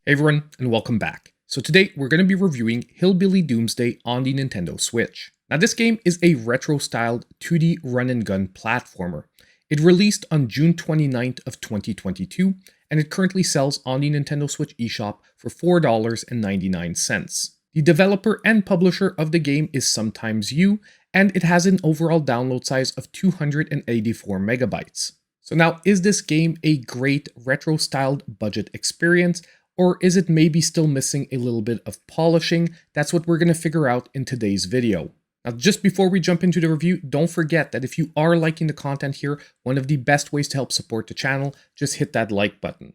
Hey everyone, and welcome back. So today we're going to be reviewing HILLBILLY Doomsday on the Nintendo Switch. Now this game is a retro-styled 2D run-and-gun platformer. It released on June 29th of 2022, and it currently sells on the Nintendo Switch eShop for $4.99. The developer and publisher of the game is Sometimes You, and it has an overall download size of 284 megabytes. So now, is this game a great retro-styled budget experience? Or is it maybe still missing a little bit of polishing? That's what we're going to figure out in today's video. Now, just before we jump into the review, don't forget that if you are liking the content here, one of the best ways to help support the channel, just hit that like button.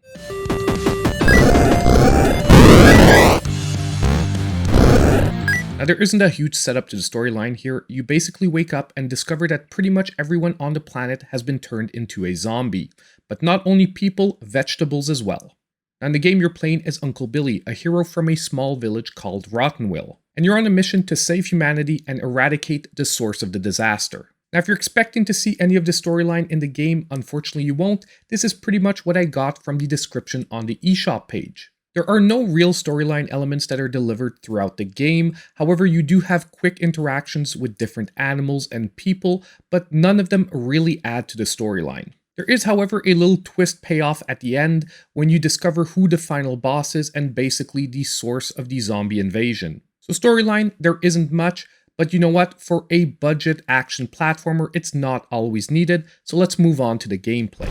Now, there isn't a huge setup to the storyline here. You basically wake up and discover that pretty much everyone on the planet has been turned into a zombie. But not only people, vegetables as well. In the game, you're playing as Uncle Billy, a hero from a small village called Rottenville, and you're on a mission to save humanity and eradicate the source of the disaster. Now, if you're expecting to see any of the storyline in the game, unfortunately you won't. This is pretty much what I got from the description on the eShop page. There are no real storyline elements that are delivered throughout the game. However, you do have quick interactions with different animals and people, but none of them really add to the storyline. There is, however, a little twist payoff at the end when you discover who the final boss is and basically the source of the zombie invasion. So storyline, there isn't much, but you know what? For a budget action platformer, it's not always needed, so let's move on to the gameplay.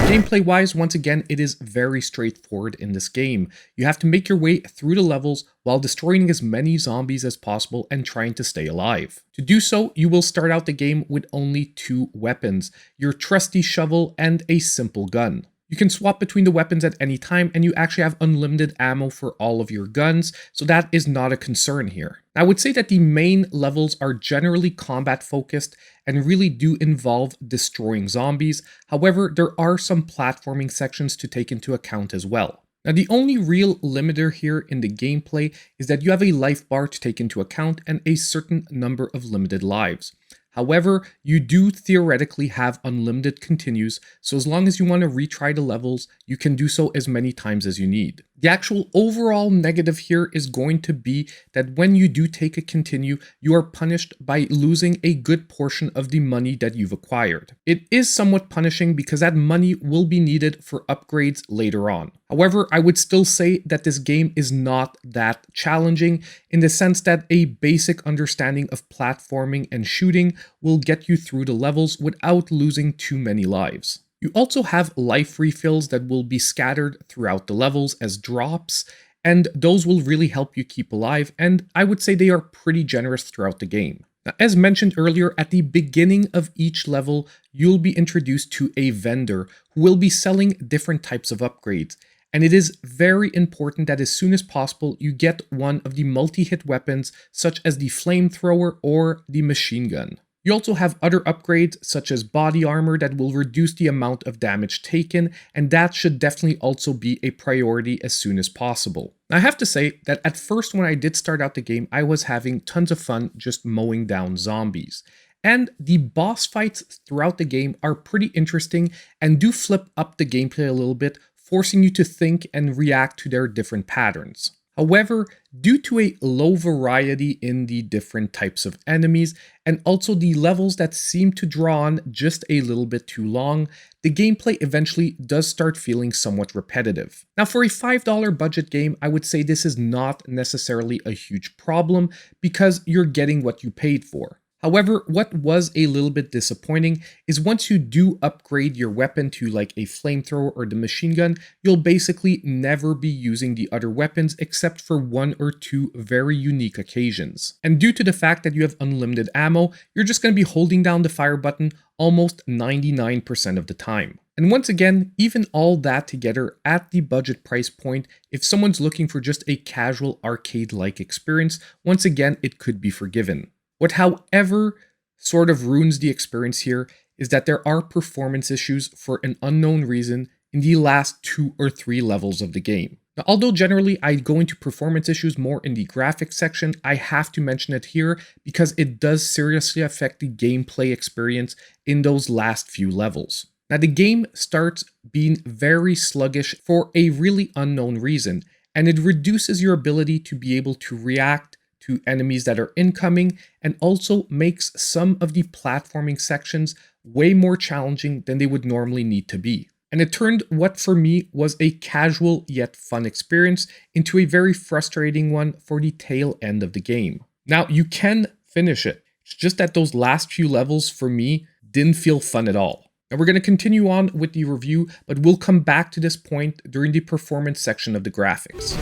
Gameplay-wise, once again, it is very straightforward in this game. You have to make your way through the levels while destroying as many zombies as possible and trying to stay alive. To do so, you will start out the game with only two weapons, your trusty shovel and a simple gun. You can swap between the weapons at any time, and you actually have unlimited ammo for all of your guns, so that is not a concern here. I would say that the main levels are generally combat focused and really do involve destroying zombies. However, there are some platforming sections to take into account as well. Now, the only real limiter here in the gameplay is that you have a life bar to take into account and a certain number of limited lives. However, you do theoretically have unlimited continues, so as long as you want to retry the levels, you can do so as many times as you need. The actual overall negative here is going to be that when you do take a continue, you are punished by losing a good portion of the money that you've acquired. It is somewhat punishing because that money will be needed for upgrades later on. However, I would still say that this game is not that challenging in the sense that a basic understanding of platforming and shooting will get you through the levels without losing too many lives. You also have life refills that will be scattered throughout the levels as drops, and those will really help you keep alive, and I would say they are pretty generous throughout the game. Now, as mentioned earlier, at the beginning of each level, you'll be introduced to a vendor who will be selling different types of upgrades. And it is very important that as soon as possible, you get one of the multi-hit weapons such as the flamethrower or the machine gun. You also have other upgrades such as body armor that will reduce the amount of damage taken, and that should definitely also be a priority as soon as possible. I have to say that at first when I did start out the game, I was having tons of fun just mowing down zombies. And the boss fights throughout the game are pretty interesting and do flip up the gameplay a little bit, forcing you to think and react to their different patterns. However, due to a low variety in the different types of enemies, and also the levels that seem to draw on just a little bit too long, the gameplay eventually does start feeling somewhat repetitive. Now, for a $5 budget game, I would say this is not necessarily a huge problem because you're getting what you paid for. However, what was a little bit disappointing is once you do upgrade your weapon to like a flamethrower or the machine gun, you'll basically never be using the other weapons except for one or two very unique occasions. And due to the fact that you have unlimited ammo, you're just going to be holding down the fire button almost 99% of the time. And once again, even all that together at the budget price point, if someone's looking for just a casual arcade-like experience, once again, it could be forgiven. What, however, sort of ruins the experience here is that there are performance issues for an unknown reason in the last 2 or 3 levels of the game. Now, although generally I go into performance issues more in the graphics section, I have to mention it here because it does seriously affect the gameplay experience in those last few levels. Now, the game starts being very sluggish for a really unknown reason, and it reduces your ability to be able to react to enemies that are incoming, and also makes some of the platforming sections way more challenging than they would normally need to be. And it turned what for me was a casual yet fun experience into a very frustrating one for the tail end of the game. Now, you can finish it, it's just that those last few levels for me didn't feel fun at all. Now, we're going to continue on with the review, but we'll come back to this point during the performance section of the graphics.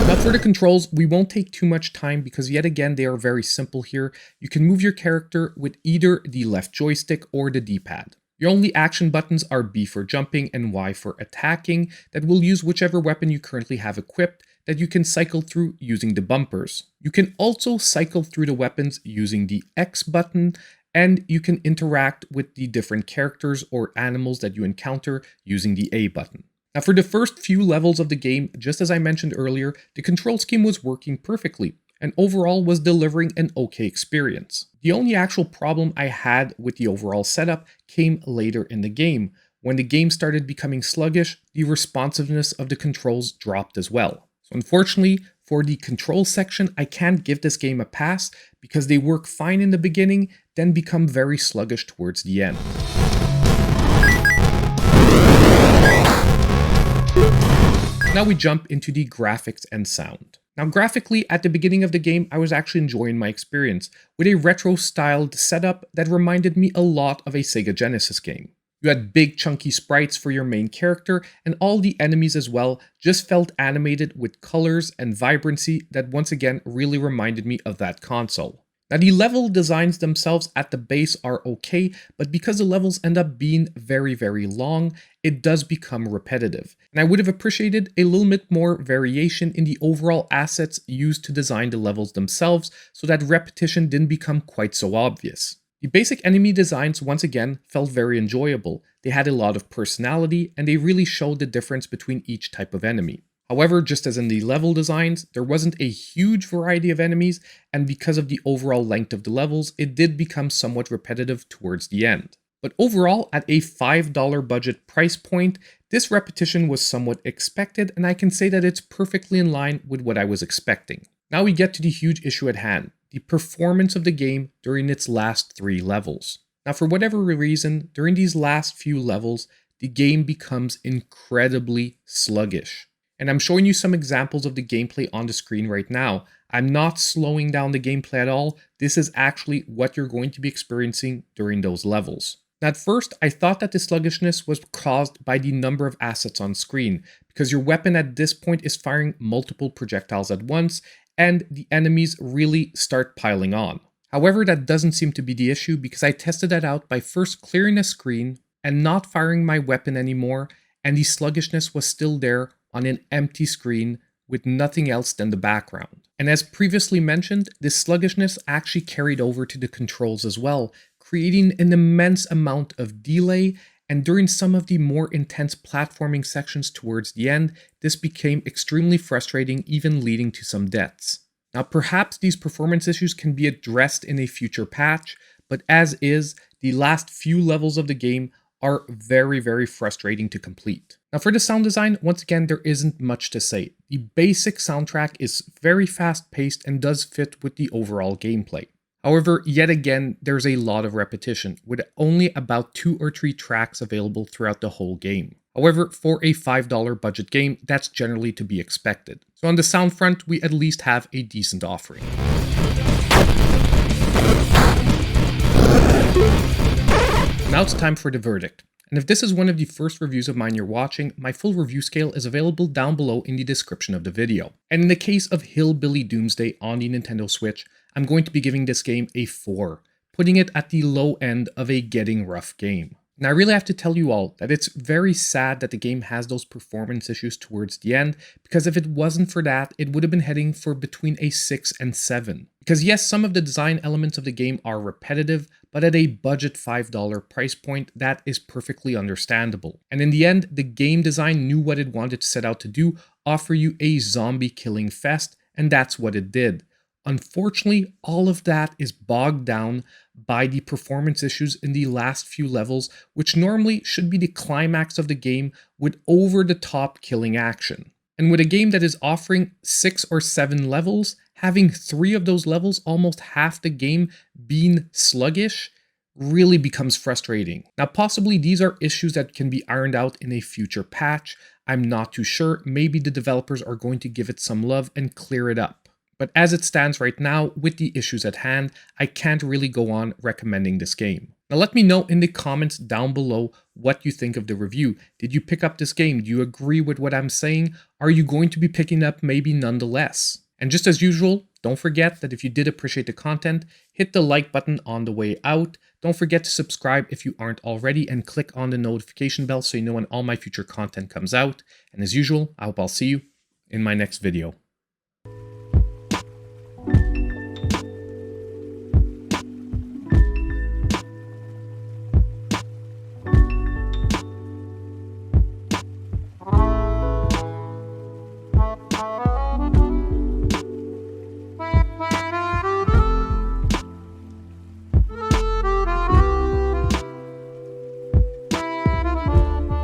Now, for the controls, we won't take too much time because yet again, they are very simple here. You can move your character with either the left joystick or the D-pad. Your only action buttons are B for jumping and Y for attacking that will use whichever weapon you currently have equipped that you can cycle through using the bumpers. You can also cycle through the weapons using the X button, and you can interact with the different characters or animals that you encounter using the A button. Now, for the first few levels of the game, just as I mentioned earlier, the control scheme was working perfectly and overall was delivering an okay experience. The only actual problem I had with the overall setup came later in the game. When the game started becoming sluggish, the responsiveness of the controls dropped as well. So unfortunately, for the control section, I can't give this game a pass because they work fine in the beginning, then become very sluggish towards the end. Now we jump into the graphics and sound. Now graphically, at the beginning of the game, I was actually enjoying my experience with a retro-styled setup that reminded me a lot of a Sega Genesis game. You had big chunky sprites for your main character, and all the enemies as well just felt animated with colors and vibrancy that once again really reminded me of that console. Now, the level designs themselves at the base are okay, but because the levels end up being very, very long, it does become repetitive. And I would have appreciated a little bit more variation in the overall assets used to design the levels themselves so that repetition didn't become quite so obvious. The basic enemy designs, once again, felt very enjoyable. They had a lot of personality, and they really showed the difference between each type of enemy. However, just as in the level designs, there wasn't a huge variety of enemies, and because of the overall length of the levels, it did become somewhat repetitive towards the end. But overall, at a $5 budget price point, this repetition was somewhat expected, and I can say that it's perfectly in line with what I was expecting. Now we get to the huge issue at hand, the performance of the game during its last 3 levels. Now, for whatever reason, during these last few levels, the game becomes incredibly sluggish. And I'm showing you some examples of the gameplay on the screen right now. I'm not slowing down the gameplay at all. This is actually what you're going to be experiencing during those levels. Now, at first, I thought that the sluggishness was caused by the number of assets on screen, because your weapon at this point is firing multiple projectiles at once, and the enemies really start piling on. However, that doesn't seem to be the issue because I tested that out by first clearing a screen and not firing my weapon anymore, and the sluggishness was still there on an empty screen with nothing else than the background. And as previously mentioned, this sluggishness actually carried over to the controls as well, creating an immense amount of delay, and during some of the more intense platforming sections towards the end, this became extremely frustrating, even leading to some deaths. Now, perhaps these performance issues can be addressed in a future patch, but as is, the last few levels of the game are very, very frustrating to complete. Now, for the sound design, once again, there isn't much to say. The basic soundtrack is very fast-paced and does fit with the overall gameplay. However, yet again, there's a lot of repetition, with only about 2 or 3 tracks available throughout the whole game. However, for a $5 budget game, that's generally to be expected. So on the sound front, we at least have a decent offering. Now it's time for the verdict. And if this is one of the first reviews of mine you're watching, my full review scale is available down below in the description of the video. And in the case of HILLBILLY Doomsday on the Nintendo Switch, I'm going to be giving this game a 4, putting it at the low end of a getting rough game. Now, I really have to tell you all that it's very sad that the game has those performance issues towards the end, because if it wasn't for that, it would have been heading for between a 6 and 7. Because yes, some of the design elements of the game are repetitive, but at a budget $5 price point, that is perfectly understandable. And in the end, the game design knew what it wanted to set out to do, offer you a zombie killing fest, and that's what it did. Unfortunately, all of that is bogged down by the performance issues in the last few levels, which normally should be the climax of the game with over-the-top killing action. And with a game that is offering 6 or 7 levels, having 3 of those levels, almost half the game, being sluggish, really becomes frustrating. Now, possibly these are issues that can be ironed out in a future patch. I'm not too sure. Maybe the developers are going to give it some love and clear it up. But as it stands right now, with the issues at hand, I can't really go on recommending this game. Now let me know in the comments down below what you think of the review. Did you pick up this game? Do you agree with what I'm saying? Are you going to be picking up maybe nonetheless? And just as usual, don't forget that if you did appreciate the content, hit the like button on the way out. Don't forget to subscribe if you aren't already and click on the notification bell so you know when all my future content comes out. And as usual, I hope I'll see you in my next video.